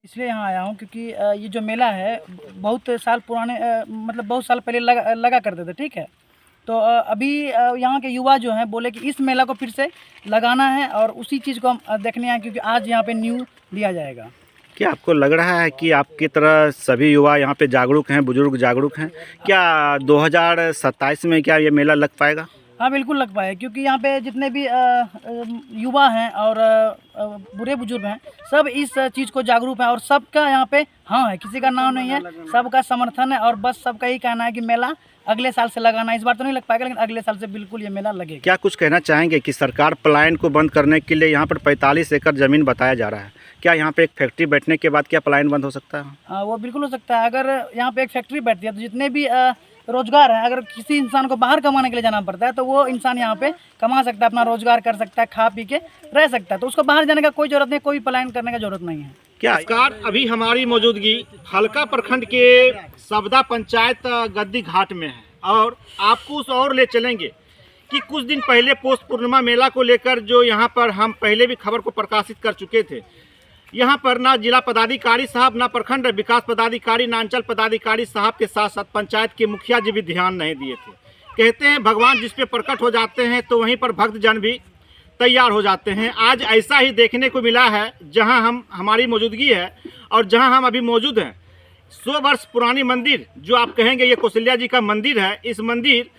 इसलिए यहाँ आया हूँ क्योंकि ये जो मेला है बहुत साल पुराने मतलब बहुत साल पहले लगा करते थे, ठीक है। तो अभी यहाँ के युवा जो हैं बोले कि इस मेला को फिर से लगाना है और उसी चीज़ को हम देखने आए क्योंकि आज यहाँ पे न्यू दिया जाएगा। क्या आपको लग रहा है कि आपकी तरह सभी युवा यहाँ पे जागरूक हैं, बुजुर्ग जागरूक हैं? क्या 2027 में क्या ये मेला लग पाएगा? हाँ बिल्कुल लग पाए क्योंकि यहाँ पे जितने भी युवा हैं और बूढ़े बुजुर्ग हैं सब इस चीज़ को जागरूक हैं और सबका यहाँ पे हाँ है, किसी का नाम नहीं है, सबका समर्थन है और बस सबका यही कहना है कि मेला अगले साल से लगाना। इस बार तो नहीं लग पाएगा लेकिन अगले साल से बिल्कुल ये मेला लगेगा। क्या कुछ कहना चाहेंगे कि सरकार पलायन को बंद करने के लिए यहाँ पर 45 एकड़ ज़मीन बताया जा रहा है, क्या यहाँ पे एक फैक्ट्री बैठने के बाद क्या पलायन बंद हो सकता है? वो बिल्कुल हो सकता है। अगर यहाँ पे एक फैक्ट्री बैठती है तो जितने भी रोजगार है, अगर किसी इंसान को बाहर कमाने के लिए जाना पड़ता है तो वो इंसान यहाँ पे कमा सकता है, अपना रोजगार कर सकता है, खा पी के रह सकता है, तो उसको बाहर जाने का कोई जरूरत नहीं, कोई पलायन करने का जरूरत नहीं है। क्या सरकार अभी हमारी मौजूदगी हल्का प्रखंड के सबदा पंचायत गद्दी घाट में है और आपको उस और ले चलेंगे कि कुछ दिन पहले पोष पूर्णिमा मेला को लेकर जो यहाँ पर हम पहले भी खबर को प्रकाशित कर चुके थे, यहाँ पर ना जिला पदाधिकारी साहब, ना प्रखंड विकास पदाधिकारी, ना अंचल पदाधिकारी साहब के साथ साथ पंचायत के मुखिया जी भी ध्यान नहीं दिए थे। कहते हैं भगवान जिस पे प्रकट हो जाते हैं तो वहीं पर भक्त जन भी तैयार हो जाते हैं। आज ऐसा ही देखने को मिला है जहां हमारी मौजूदगी है और जहां हम अभी मौजूद हैं। 100 वर्ष पुरानी मंदिर जो आप कहेंगे ये कौशल्या जी का मंदिर है, इस मंदिर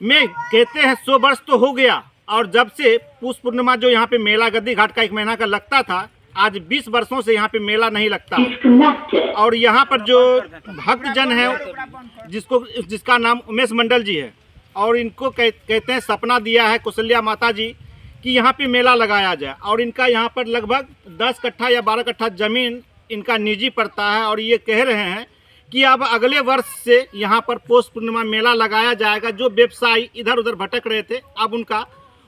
में कहते हैं 100 वर्ष तो हो गया और जब से पुष पूर्णिमा जो यहाँ पे मेला गद्दी घाट का 1 महीना का लगता था, आज 20 वर्षों से यहाँ पे मेला नहीं लगता। और यहाँ पर जो भक्त जन है जिसका नाम उमेश मंडल जी है और इनको कहते हैं सपना दिया है कौशल्या माता जी कि यहाँ पे मेला लगाया जाए और इनका यहाँ पर लगभग 10 कट्ठा या 12 कट्ठा जमीन इनका निजी पड़ता है और ये कह रहे हैं कि अब अगले वर्ष से यहाँ पर पोष पूर्णिमा मेला लगाया जाएगा। जो व्यवसायी इधर उधर भटक रहे थे अब उनका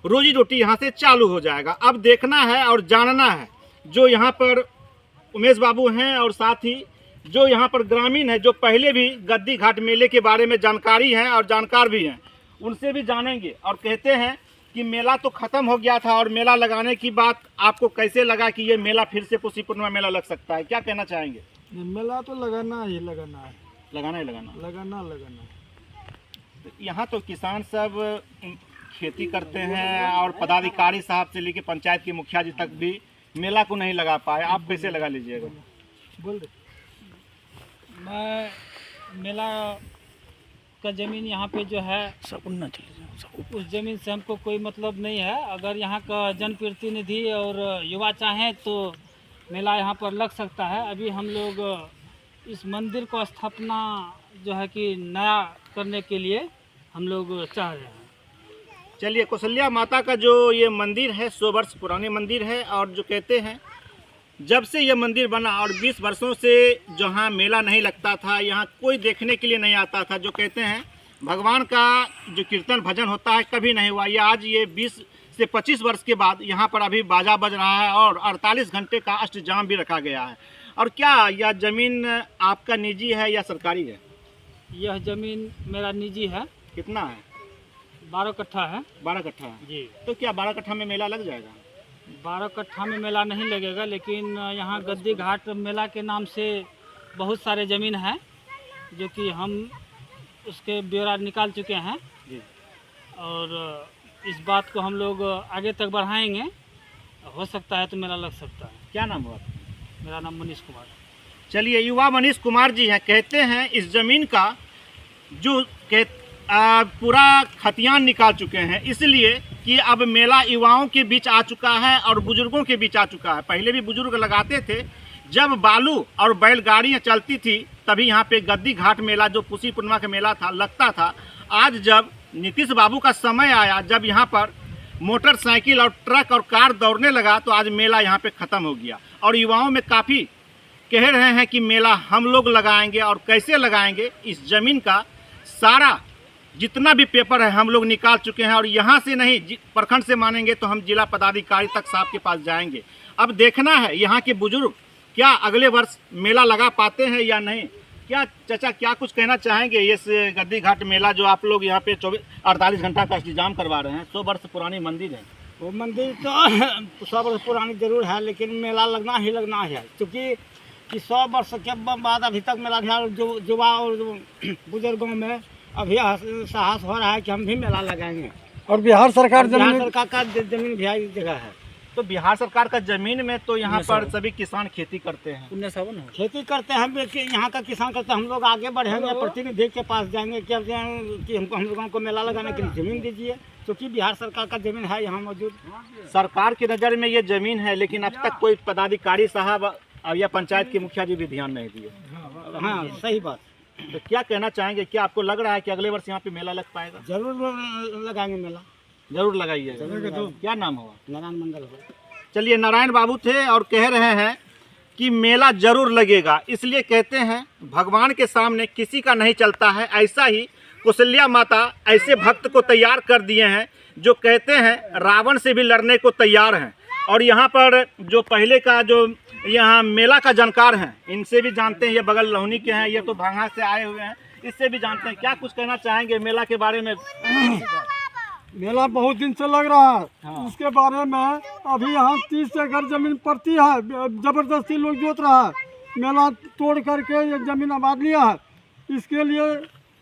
रोजी रोटी यहाँ से चालू हो जाएगा। अब देखना है और जानना है जो यहाँ पर उमेश बाबू हैं और साथ ही जो यहाँ पर ग्रामीण है जो पहले भी गद्दी घाट मेले के बारे में जानकारी है और जानकार भी हैं, उनसे भी जानेंगे। और कहते हैं कि मेला तो ख़त्म हो गया था और मेला लगाने की बात आपको कैसे लगा कि ये मेला फिर से पुष पूर्णिमा मेला लग सकता है, क्या कहना चाहेंगे? मेला तो लगाना ही लगाना है, लगाना ही लगाना। तो यहाँ तो किसान सब खेती करते हैं और पदाधिकारी साहब से लेकर पंचायत के मुखिया जी तक भी मेला को नहीं लगा पाए, आप कैसे लगा लीजिएगा? बोल दे। मैं मेला का ज़मीन यहाँ पे जो है उस ज़मीन से हमको कोई मतलब नहीं है। अगर यहाँ का जनप्रतिनिधि और युवा चाहें तो मेला यहाँ पर लग सकता है। अभी हम लोग इस मंदिर को स्थापना जो है कि नया करने के लिए हम लोग चाह रहे हैं। चलिए, कौशल्या माता का जो ये मंदिर है 100 वर्ष पुरानी मंदिर है और जो कहते हैं जब से ये मंदिर बना और 20 वर्षों से जहाँ मेला नहीं लगता था, यहाँ कोई देखने के लिए नहीं आता था। जो कहते हैं भगवान का जो कीर्तन भजन होता है कभी नहीं हुआ। ये आज ये 20 से 25 वर्ष के बाद यहाँ पर अभी बाजा बज रहा है और 48 घंटे का अष्टजाम भी रखा गया है। और क्या यह ज़मीन आपका निजी है या सरकारी है? यह ज़मीन मेरा निजी है। कितना है? 12 कट्ठा है। 12 कट्ठा है जी। तो क्या 12 कट्ठा में मेला लग जाएगा? 12 कट्ठा में मेला नहीं लगेगा, लेकिन यहाँ गद्दी घाट मेला के नाम से बहुत सारे ज़मीन हैं जो कि हम उसके ब्यौरा निकाल चुके हैं जी। और इस बात को हम लोग आगे तक बढ़ाएंगे। हो सकता है तो मेला लग सकता है। क्या नाम हुआ? मेरा नाम मनीष कुमार। चलिए, युवा मनीष कुमार जी हैं। कहते हैं इस ज़मीन का जो पूरा खतियान निकाल चुके हैं इसलिए कि अब मेला युवाओं के बीच आ चुका है और बुजुर्गों के बीच आ चुका है। पहले भी बुजुर्ग लगाते थे, जब बालू और बैलगाड़ियाँ चलती थी तभी यहाँ पे गद्दी घाट मेला जो पुषी पूर्णिमा का मेला था लगता था। आज जब नीतीश बाबू का समय आया, जब यहाँ पर मोटरसाइकिल और ट्रक और कार दौड़ने लगा तो आज मेला यहाँ पे ख़त्म हो गया और युवाओं में काफ़ी कह रहे हैं कि मेला हम लोग लगाएंगे। और कैसे लगाएंगे? इस ज़मीन का सारा जितना भी पेपर है हम लोग निकाल चुके हैं और यहाँ से नहीं, प्रखंड से मानेंगे तो हम जिला पदाधिकारी तक साहब के पास जाएंगे। अब देखना है यहाँ के बुजुर्ग क्या अगले वर्ष मेला लगा पाते हैं या नहीं। क्या चाचा, क्या कुछ कहना चाहेंगे इस गद्दी घाट मेला जो आप लोग यहाँ पे 48 घंटा का इंतजाम करवा रहे हैं? 100 वर्ष पुरानी मंदिर है। वो मंदिर तो 100 वर्ष पुरानी जरूर है, लेकिन मेला लगना ही लगना है क्योंकि कि 100 वर्ष के बाद अभी तक मेला ध्यान जो युवा और बुजुर्गों में अभी साहस हो रहा है कि हम भी मेला लगाएंगे। और बिहार सरकार बिहार जमीन सरकार का जमीन भी आई जगह है, तो बिहार सरकार का जमीन में तो यहाँ पर सभी किसान खेती करते हैं। खेती करते हैं। हम यहाँ का किसान करते हैं। हम लोग आगे बढ़ेंगे, प्रतिनिधि के पास जाएंगे कि हमको हम लोगों को मेला लगाने के लिए जमीन दीजिए, क्योंकि बिहार सरकार का जमीन है यहाँ मौजूद। सरकार की नज़र में ये जमीन है, लेकिन अब तक कोई पदाधिकारी साहब या पंचायत के मुखिया जी भी ध्यान नहीं दिए। हाँ, सही बात। तो क्या कहना चाहेंगे, क्या आपको लग रहा है कि अगले वर्ष यहाँ पे मेला लग पाएगा? जरूर लगाएंगे मेला, जरूर लगाइए। क्या नाम होगा? नारायण मंडल हो। चलिए, नारायण बाबू थे और कह रहे हैं कि मेला जरूर लगेगा। इसलिए कहते हैं भगवान के सामने किसी का नहीं चलता है। ऐसा ही कौशल्या माता ऐसे भक्त को तैयार कर दिए हैं जो कहते हैं रावण से भी लड़ने को तैयार हैं। और यहाँ पर जो पहले का जो यहाँ मेला का जानकार हैं, इनसे भी जानते हैं। ये बगल लहुनी के हैं, ये तो भांगा से आए हुए हैं, इससे भी जानते हैं। क्या कुछ कहना चाहेंगे मेला के बारे में? मेला बहुत दिन से लग रहा है। इसके बारे में अभी यहाँ 30 एकड़ जमीन पड़ती है, जबरदस्ती लोग जोत रहा है। मेला तोड़ करके ये जमीन आबाद लिया है, इसके लिए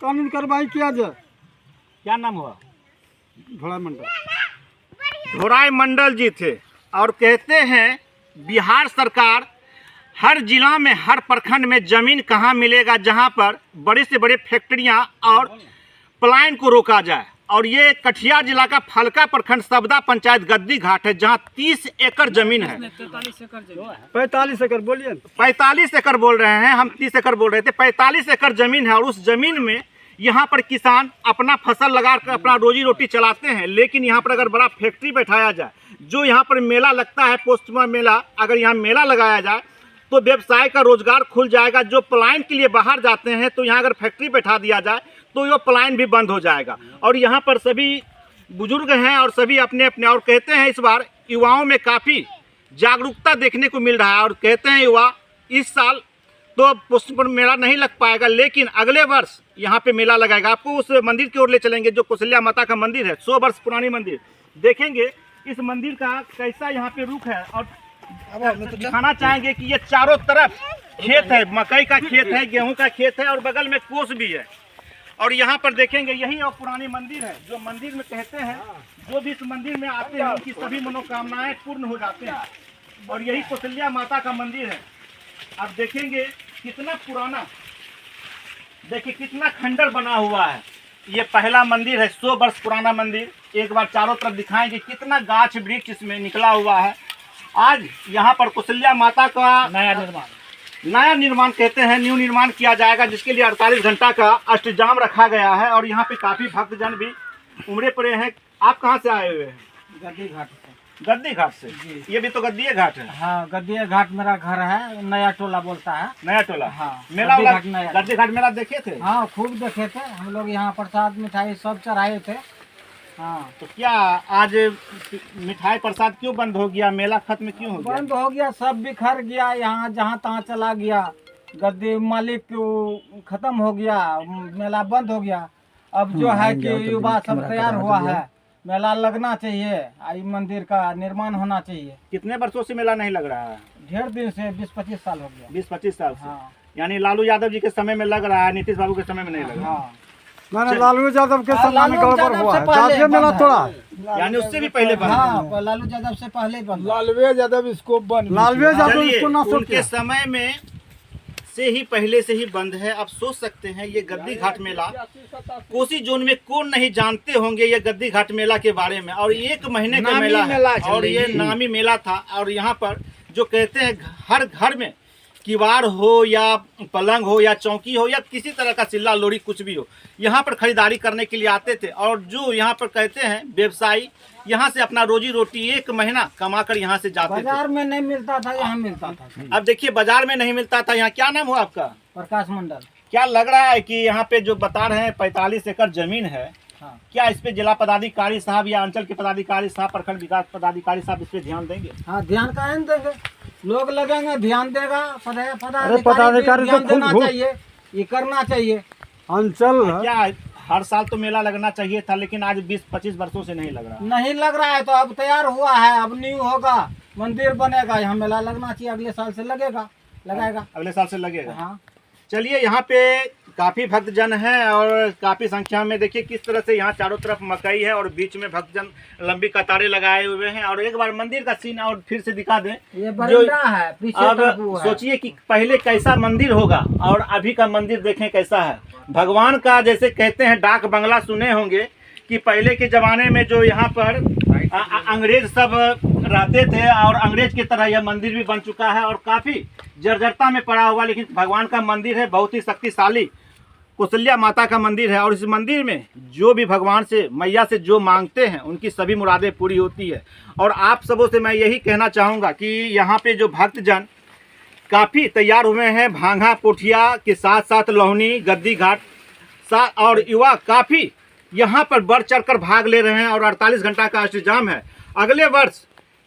कानून कार्रवाई किया जाए। क्या नाम हुआ? घोड़ा मंडल। धोराई मंडल जी थे और कहते हैं बिहार सरकार हर जिला में, हर प्रखंड में जमीन कहाँ मिलेगा जहाँ पर बड़ी से बड़ी फैक्ट्रियाँ और पलायन को रोका जाए। और ये कटिहार जिला का फलका प्रखंड सबदा पंचायत गद्दी घाट है, जहाँ 30 एकड़ जमीन है। 45 एकड़ बोलिए। 45 एकड़ बोल रहे हैं, हम 30 एकड़ बोल रहे थे। 45 एकड़ जमीन है और उस जमीन में यहाँ पर किसान अपना फसल लगा कर अपना रोजी रोटी चलाते हैं। लेकिन यहाँ पर अगर बड़ा फैक्ट्री बैठाया जाए, जो यहाँ पर मेला लगता है पोस्टमा मेला, अगर यहाँ मेला लगाया जाए तो व्यवसाय का रोजगार खुल जाएगा। जो पलायन के लिए बाहर जाते हैं, तो यहाँ अगर फैक्ट्री बैठा दिया जाए तो ये पलायन भी बंद हो जाएगा। और यहाँ पर सभी बुजुर्ग हैं और सभी अपने अपने, और कहते हैं इस बार युवाओं में काफ़ी जागरूकता देखने को मिल रहा है। और कहते हैं युवा इस साल तो पुष्प मेला नहीं लग पाएगा, लेकिन अगले वर्ष यहाँ पे मेला लगाएगा। आपको उस मंदिर की ओर ले चलेंगे जो कौशल्या माता का मंदिर है, 100 वर्ष पुरानी मंदिर। देखेंगे इस मंदिर का कैसा यहाँ पे रुख है और दिखाना चाहेंगे कि ये चारों तरफ खेत है, मकई का खेत है, गेहूं का खेत है और बगल में कोस भी है। और यहाँ पर देखेंगे यही और पुरानी मंदिर है, जो मंदिर में कहते हैं जो भी इस मंदिर में आते हैं उनकी सभी मनोकामनाएं पूर्ण हो जाते हैं। और यही कौशल्या माता का मंदिर है। आप देखेंगे कितना पुराना, देखिए कितना खंडर बना हुआ है। ये पहला मंदिर है, 100 वर्ष पुराना मंदिर। एक बार चारों तरफ दिखाएंगे कितना गाछ वृक्ष इसमें निकला हुआ है। आज यहाँ पर कौशल्या माता का नया निर्माण कहते हैं, न्यू निर्माण किया जाएगा, जिसके लिए 48 घंटा का अष्टजाम रखा गया है। और यहाँ पे काफ़ी भक्तजन भी उमड़े पड़े हैं। आप कहाँ से आए हुए हैं? गद्दी घाट से। गद्दी घाट से। ये भी तो गद्दी घाट है। हाँ, गद्दी घाट मेरा घर है, नया टोला बोलता है। नया टोला। हाँ, मेला वाला नया। गद्दी घाट मेला देखे थे? हाँ, खूब देखे थे हम लोग। यहाँ प्रसाद मिठाई सब चढ़ाए थे। हाँ, तो क्या आज मिठाई प्रसाद क्यों बंद हो गया? मेला खत्म क्यों हो गया? बंद हो गया, सब बिखर गया, यहाँ जहाँ तहाँ चला गया। गद्दी मालिक को खत्म हो गया, मेला बंद हो गया। अब जो है कि युवा सब तैयार हुआ है, मेला लगना चाहिए, आई मंदिर का निर्माण होना चाहिए। कितने वर्षों से मेला नहीं लग रहा है? ढेर दिन से, 20-25 साल हो गया। 20-25 साल से। हाँ, यानी लालू यादव जी के समय में लग रहा है, नीतीश बाबू के समय में नहीं लग रहा। हाँ, मैंने लालू यादव के समय में लालू गड़बड़ यादव हुआ से है, पहले जातिय मेला बंद थोड़ा। है। यानी उससे भी पहले बंद। हाँ, लालू यादव से पहले बंद। लालवे यादव इसको चलिए, ना उनके समय में से ही पहले से ही बंद है। आप सोच सकते हैं ये गद्दी घाट मेला, कोसी जोन में कौन नहीं जानते होंगे ये गद्दी घाट मेला के बारे में। और 1 महीने का मेला है और ये नामी मेला था। और यहाँ पर जो कहते हैं हर घर में किवाड़ हो या पलंग हो या चौकी हो या किसी तरह का सिल्ला लोरी कुछ भी हो, यहाँ पर खरीदारी करने के लिए आते थे। और जो यहाँ पर कहते हैं व्यवसायी यहाँ से अपना रोजी रोटी 1 महीना कमाकर यहाँ से जाते थे। बाजार में नहीं मिलता था, यहाँ मिलता था। अब देखिए बाजार में नहीं मिलता था, यहाँ क्या नाम हुआ आपका? प्रकाश मंडल। क्या लग रहा है कि यहाँ पे जो बता रहे हैं 45 एकड़ जमीन है, हाँ, क्या इस पे जिला पदाधिकारी साहब या अंचल के पदाधिकारी साहब, प्रखंड विकास पदाधिकारी साहब इस पे ध्यान देंगे? हाँ, ध्यान काहे नहीं देंगे? लोग लगेंगे, ध्यान देगा। पदाधिकारी ध्यान तो देना खुद चाहिए, ये करना चाहिए। अंचल क्या हर साल तो मेला लगना चाहिए था, लेकिन आज 20-25 वर्षों से नहीं लग रहा? नहीं लग रहा है तो अब तैयार हुआ है, अब न्यू होगा, मंदिर बनेगा, यहाँ मेला लगना चाहिए, अगले साल से लगेगा। लगाएगा। अगले साल से लगेगा। हाँ चलिए, यहाँ पे काफ़ी भक्तजन हैं और काफ़ी संख्या में देखिए किस तरह से यहाँ चारों तरफ मकई है और बीच में भक्तजन लंबी कतारें लगाए हुए हैं। और एक बार मंदिर का सीन और फिर से दिखा दें। ये बरंडा है, पीछे अब तरफ वो है। सोचिए कि पहले कैसा मंदिर होगा और अभी का मंदिर देखें कैसा है। भगवान का जैसे कहते हैं डाक बंगला, सुने होंगे कि पहले के ज़माने में जो यहाँ पर अंग्रेज सब रहते थे और अंग्रेज की तरह यह मंदिर भी बन चुका है और काफ़ी जर्जरता में पड़ा हुआ, लेकिन भगवान का मंदिर है, बहुत ही शक्तिशाली कौशल्या माता का मंदिर है। और इस मंदिर में जो भी भगवान से, मैया से जो मांगते हैं उनकी सभी मुरादें पूरी होती है। और आप सबों से मैं यही कहना चाहूँगा कि यहाँ पे जो भक्तजन काफ़ी तैयार हुए हैं, भांगा पोठिया के साथ साथ लोहनी गद्दी घाट और युवा काफ़ी यहाँ पर बढ़ चढ़कर भाग ले रहे हैं और 48 घंटा का इंतजाम है। अगले वर्ष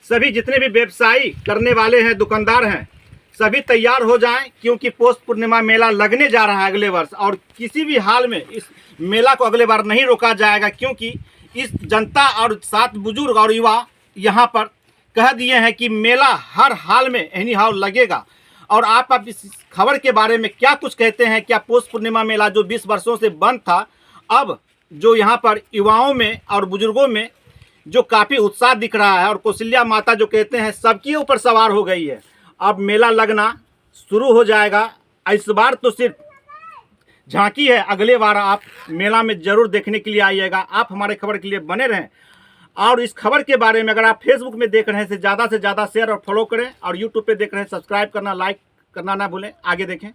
सभी जितने भी व्यवसायी करने वाले हैं, दुकानदार हैं, सभी तैयार हो जाएं, क्योंकि पौष पूर्णिमा मेला लगने जा रहा है अगले वर्ष। और किसी भी हाल में इस मेला को अगले बार नहीं रोका जाएगा, क्योंकि इस जनता और साथ बुजुर्ग और युवा यहाँ पर कह दिए हैं कि मेला हर हाल में एनी हाल लगेगा। और आप अब इस खबर के बारे में क्या कुछ कहते हैं? क्या पौष पूर्णिमा मेला जो 20 वर्षों से बंद था, अब जो यहाँ पर युवाओं में और बुजुर्गों में जो काफ़ी उत्साह दिख रहा है और कौशल्या माता जो कहते हैं सबके ऊपर सवार हो गई है, अब मेला लगना शुरू हो जाएगा। इस बार तो सिर्फ झांकी है, अगले बार आप मेला में ज़रूर देखने के लिए आइएगा। आप हमारे खबर के लिए बने रहें और इस खबर के बारे में अगर आप फेसबुक में देख रहे हैं से ज़्यादा शेयर और फॉलो करें और यूट्यूब पे देख रहे हैं सब्सक्राइब करना, लाइक करना ना भूलें। आगे देखें।